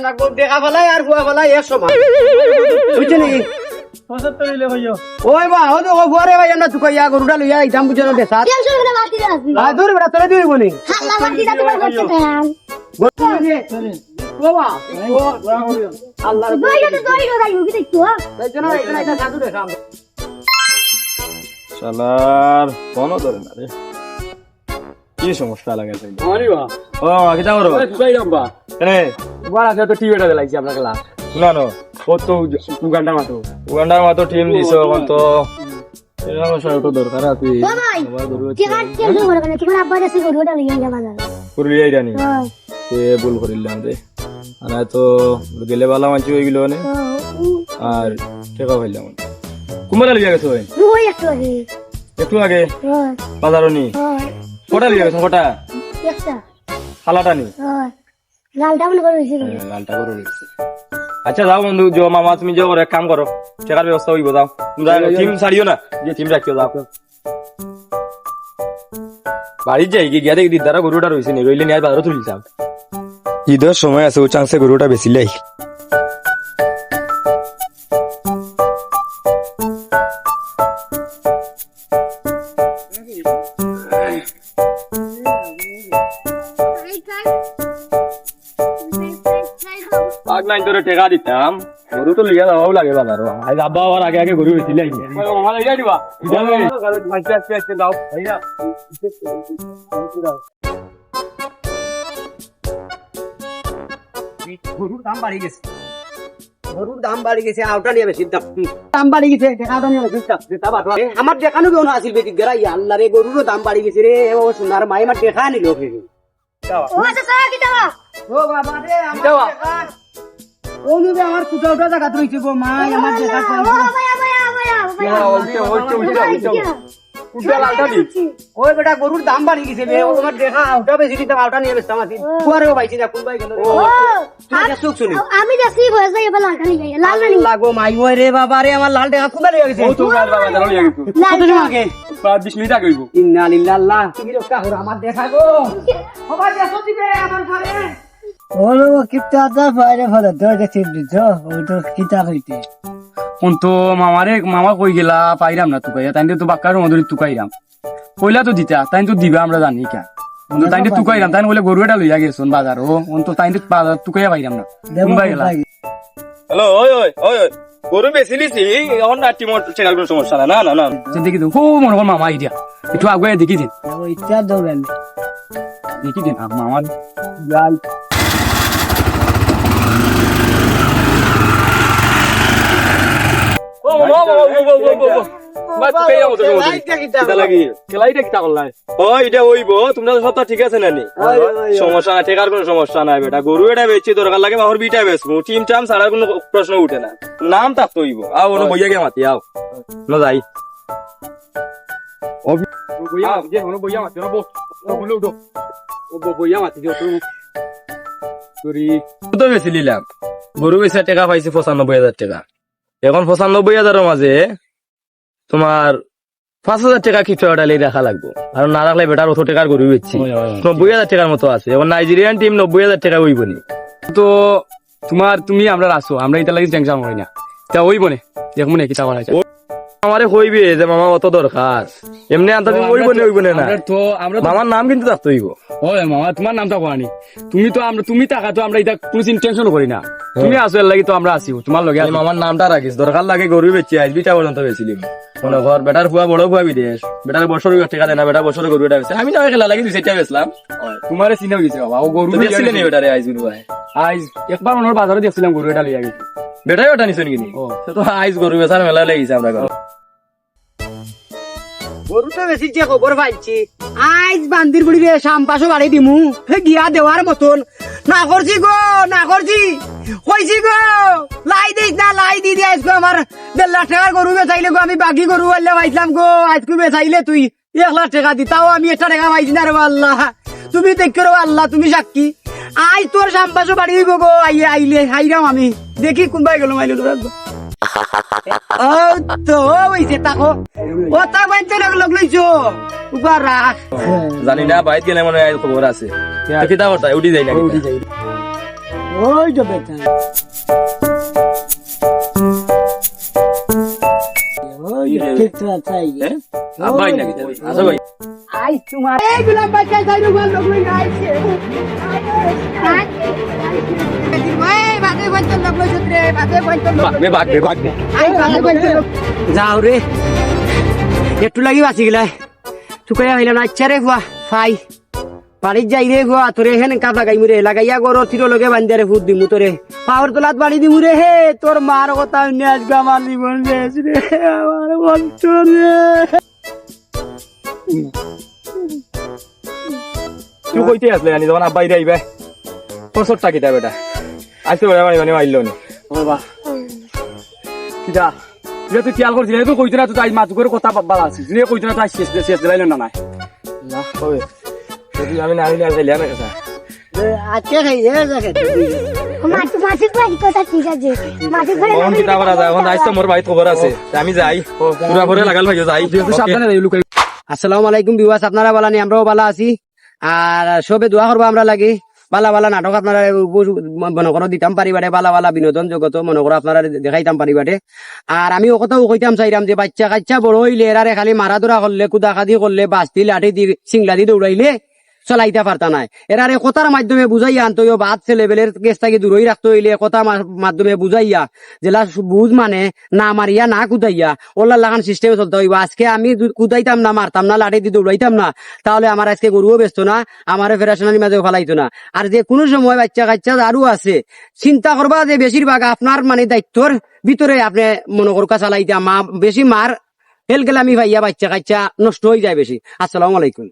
লাগবো দেখা ফেলাই আর হুয়া ফেলাই এক সমান বুঝছে নাকি ওই বা ও তো ফুয়ারে ভাই আমরা তুই ইয়া গরুটা লইয়া ইতাম বুঝছো না বেসা দূর বেটা তোরে দিবি বলি আল্লাহ শালার কোন ধরে না রে কি সমস্যা লাগে ও কিটা করো কেনে তো টিভিটা লাগছে আপনাকে লাভ না না ও তো উগান্ডার মতো টিম দিছো এখন তো এরকম সময় তো দরকার আছে পুরুলিয়াই জানি সে ভুল করিলাম রে আর তো গেলে ভালো মানছি ওইগুলো মানে আর টেকা পাইলাম কুমারা লিয়া গেছো একটু আগে বাজারও নি কটা লিয়া গেছো কটা খালাটা নি লালটা করে রয়েছে আচ্ছা যাও বন্ধু যো মামা তুমি যাও এক কাম করো টাকার ব্যবস্থা হইব যাও টিম ছাড়িও না যে টিম রাখিও যাও বাড়ির যাই গিয়া দেখি দিদারা গরুটা রয়েছে নি রইলে নিয়ে বাজারও তুলি যাও ঈদের সময় আছে ও চান্সে গরুটা বেশি লাই নাই তোরে টেকা দিতাম গরু তো লিয়া যাওয়াও লাগে বাজার আজ আব্বা আবার আগে আগে গরু হয়েছিল গরুর দাম বাড়ি গেছে আউটা নিয়ে বেশি দাম বাড়ি গেছে আউটা নিয়ে বেশি আমার দেখানো কেউ না আসিল বেশি গেরাই আল্লাহ রে গরুরও দাম বাড়ি গেছে রে ও সোনার মাই আমার দেখা নিল ও বাবা রে আমার কুটাউটা জায়গা রয়েছে গো মা আমার দেখা ওই বেটা গরুর দাম বাড়ি গেছে রে ও আমার দেখা আউটা বেশি দিতাম আউটা নিয়ে বেশতাম আসি কুয়ারেও পাইছি না কোন ভাই গেল আমি যাচ্ছি বসে এবার লাল কালি যাই লাল রানী লাগো মাই ওই রে বাবা রে আমার লাল দেখা কুমা লেগে গেছে ও তো লাল বাবা জানো লিয়া গেছে কত টাকা 20 মিনিট আগে হইব ইন্না লিল্লাহ তুমি রক্ষা করো আমার দেখা গো সবাই দেখো দিবে আমার ঘরে ওলো কিতাটা বাইরে ফলে দরজা চিপ দিছ ওই তো কিতা হইতে কোন তো মামা কই গেলা পাইরাম না তুকাইয়া তাইতে তো বাক্কার মধুরি তুকাইরাম কইলা তো দিতা তাই তো দিবা আমরা জানি কা কিন্তু তাইতে তুকাইরাম তাই বলে গরু এটা লইয়া গেছন বাজার ও কোন তো তাইতে বাজার তুকাইয়া পাইরাম না মুম্বাই গেলা হ্যালো ওই ওই ওই গরু বেশি লিছি এখন না টিমর চেকার কোনো সমস্যা না না না দেখি তো খুব মনে কর মামা আইডিয়া একটু আগে দেখি দিন ওই ইচ্ছা দৌড়ান দেখি দিন মামা যাই সমস্যা নাই বেটা গরু এটা বেচি দরকার লাগে বাহর বিটা বেচবো টিম টাম ছাড়ার কোনো প্রশ্ন উঠে না নাম তাক তো হইব আও ওনো বইয়া গে মাতি আও ন যাই বেশি নিলাম গরু বেচা টাকা পাইছি 95,000 টাকা এখন 95,000 মাঝে তোমার 5,000 টাকা কি ফেওয়াটালি রাখা লাগবো আর না রাখলে বেটার অত টাকার গরু বেচছি 90,000 টাকার মতো আছে এখন নাইজেরিয়ান টিম 90,000 টাকা হইব নি তো তুমি আমরা আসো আমরা এটা লাগি টেনশন হই না তা হইব নে দেখমু নে কিটা করা যায় আমারে কইবে যে মামা অত দরকার এমনি আনতা দিন হইব না তো আমরা মামার নাম কিন্তু থাকতে হইব ওই মামা তোমার নামটা কোয়ানি তুমি টাকা তো আমরা এটা কোনো টেনশন করি না তুমি আসো এর লাগি তো আমরা আসিও তোমার লগে মামার নামটা রাখিস দরকার লাগে গরু বেচি আইবিটা পর্যন্ত বেচিলিম মনে কর বেটার ফুয়া বড় ফুয়া বিদেশ বেটার বছর টাকা দেয় না বেটা বছরে গরু এটা বেচে আমি না খেলা লাগি 2 টাকা বেচলাম তোমারে চিনে গেছে বাবা ও গরু বেচছিলে নি বেটারে আইজ গরু আইজ একবার মনের বাজারে দেখছিলাম গরু এটা লইয়া গেছি বেটাই ওটা নিছেন কিনি ও তো আইজ গরু বেচার মেলা লাগিছে আমরা গরুটা বেশি যে খবর পাইছি আইজ বান্দির বুড়ি রে শাম পাশো বাড়ি দিমু হে গিয়া দেওয়ার মতন না করছি গো না করছি কইছি গো লাই দিস না লাই দি দিয়ে আজকে আমার 1.5 লাখ টাকার গরু বেচাইলে গো আমি বাকি গরু বললে পাইছিলাম গো আজকে বেচাইলে তুই 1 লাখ টাকা দিতাও আমি 1 টাকা পাইছি না রে আল্লাহ তুমি দেখো আল্লাহ তুমি সাক্ষী আইজ তোর শাম পাশো বাড়ি হইব গো আইলে আইরাম আমি দেখি কোনবাই গেল মাইলো তোর ও তো হইছে তাকো ও তা বাইতে লগ লইছো উবার রাখ জানি না বাইত গেলে মনে হয় খবর আছে কিটা করতা উঠি যাই না ও ওই তো বেটা ওই কিপটা চাই ভাই নাকি আচ্ছা ভাই আই তোমার এই গুলাম বাচ্চা যাইরো ভাল লোক লই আইছে এই বাদে বন্ধ লোক লই সুত্রে বাদে বন্ধ লোক বাগবে আই বাদে বন্ধ লোক যাও রে একটু লাগি বাঁচি গেলাই চুকাইয়া হইল না আচ্ছা রে ফুয়া ফাই বাড়ির যাই রে ফুয়া তোরে হেন কাপ লাগাই মুরে লাগাইয়া গরো তির লগে বান্ধারে ফুট দিমু তোরে পাওয়ার তোলাত বাড়ি দিমু রে হে তোর মার কথা শুনে আজকে আমার জীবন শেষ রে আমার বন্ধ রে তুই কইতে আসলে জানি যখন আব্বাই আইবে পরশর টাকিটা বেটা আজকে বেড়া মানে আইলো নি বাবা কিটা যে তুই খেয়াল করছিস তুই কইতে না তুই আজ মাছ করে কথা বাবা আছিস যে কইতে না তুই শেষ দিলাইল না নাই না হবে যদি আমি না আইলে আর যাইলে না কথা আজকে খাই যাকে মাছের বাড়ি কথা ঠিক আছে মাছের ঘরে কোন কিতা করা যায় এখন আজ তো মোর ভাই খবর আছে আমি যাই পুরা ভরে লাগাল ভাই যাই তুই সাবধানে যাই লুকাই আসসালামু আলাইকুম বিওয়াস আপনারা ভালো নি আমরাও ভালো আছি আর সবে দোয়া করবো আমরা লাগি বালা বালা নাটক আপনারা মনে করো দিতাম পারিবারে বালা বালা বিনোদন জগত মনে করো আপনারা দেখাইতাম পারিবারে আর আমি ও কথাও কইতাম চাইরাম যে বাচ্চা কাচ্চা বড় হইলে এরারে খালি মারা ধরা করলে কুদাখাদি করলে বাস্তি লাঠি দি সিংলা দি দৌড়াইলে চলাইতে পারতা নাই এরারে কথার মাধ্যমে বুঝাইয়া আনতো বাদ লেভেলের কেস থাকি দূরই রাখতে হইলে কথা মাধ্যমে বুঝাইয়া জেলা বুঝ মানে না মারিয়া না কুদাইয়া ওল্লা লাগান সিস্টেমে চলতে হইব আজকে আমি কুদাইতাম না মারতাম না লাঠি দিয়ে দৌড়াইতাম না তাহলে আমার আজকে গরুও বেচতো না আমার ফেরাশনারির মাঝে ফেলাইতো না আর যে কোনো সময় বাচ্চা কাচ্চা আরো আছে চিন্তা করবা যে বেশিরভাগ আপনার মানে দায়িত্বর ভিতরে আপনি মনে করকা চালাইতা বেশি মার হেল গেলামি ভাইয়া বাচ্চা কাচ্চা নষ্ট হয়ে যায় বেশি। আসসালামু আলাইকুম।